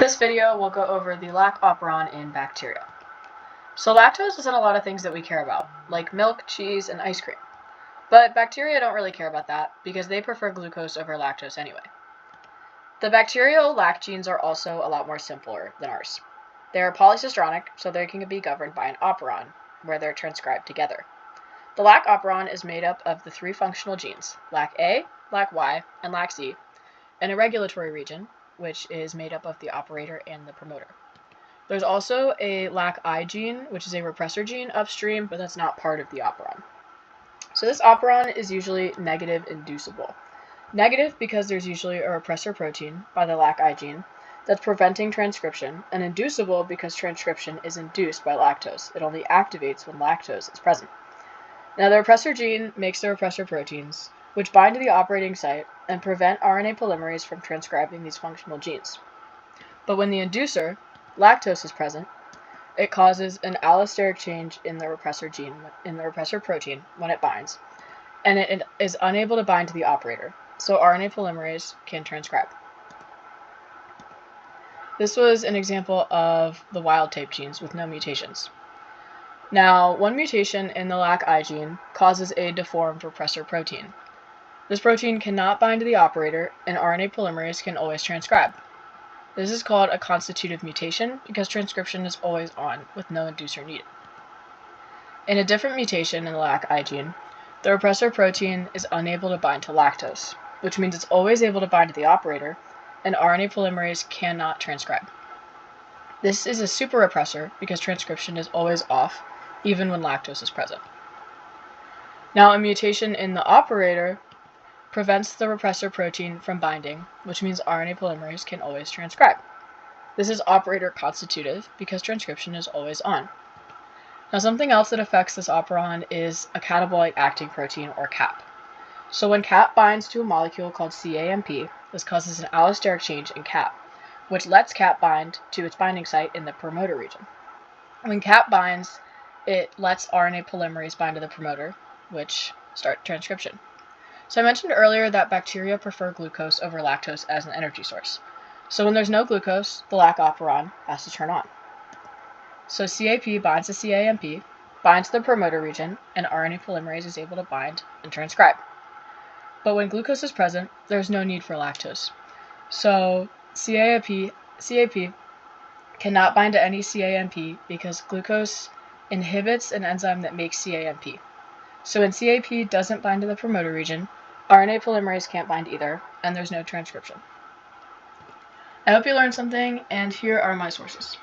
This video will go over the Lac Operon in bacteria. So lactose is in a lot of things that we care about, like milk, cheese, and ice cream. But bacteria don't really care about that because they prefer glucose over lactose anyway. The bacterial lac genes are also a lot more simpler than ours. They are polycistronic, so they can be governed by an operon, where they're transcribed together. The Lac Operon is made up of the three functional genes, Lac A, Lac Y, and Lac Z, and a regulatory region, which is made up of the operator and the promoter. There's also a Lac I gene, which is a repressor gene upstream, but that's not part of the operon. So this operon is usually negative inducible. Negative because there's usually a repressor protein by the Lac I gene that's preventing transcription, and inducible because transcription is induced by lactose. It only activates when lactose is present. Now the repressor gene makes the repressor proteins, which bind to the operating site and prevent RNA polymerase from transcribing these functional genes. But when the inducer, lactose, is present, it causes an allosteric change in the repressor gene, in the repressor protein, when it binds, and it is unable to bind to the operator, so RNA polymerase can transcribe. This was an example of the wild-type genes with no mutations. Now, one mutation in the Lac I gene causes a deformed repressor protein. This protein cannot bind to the operator, and RNA polymerase can always transcribe. This is called a constitutive mutation because transcription is always on with no inducer needed. In a different mutation in the Lac I gene, the repressor protein is unable to bind to lactose, which means it's always able to bind to the operator, and RNA polymerase cannot transcribe. This is a super repressor because transcription is always off, even when lactose is present. Now, a mutation in the operator prevents the repressor protein from binding, which means RNA polymerase can always transcribe. This is operator constitutive because transcription is always on. Now, something else that affects this operon is a catabolic acting protein, or CAP. So when CAP binds to a molecule called CAMP, this causes an allosteric change in CAP, which lets CAP bind to its binding site in the promoter region. When CAP binds, it lets RNA polymerase bind to the promoter, which starts transcription. So I mentioned earlier that bacteria prefer glucose over lactose as an energy source. So when there's no glucose, the Lac Operon has to turn on. So CAP binds to CAMP, binds to the promoter region, and RNA polymerase is able to bind and transcribe. But when glucose is present, there's no need for lactose. So CAP cannot bind to any CAMP because glucose inhibits an enzyme that makes CAMP. So when CAP doesn't bind to the promoter region, RNA polymerase can't bind either, and there's no transcription. I hope you learned something, and here are my sources.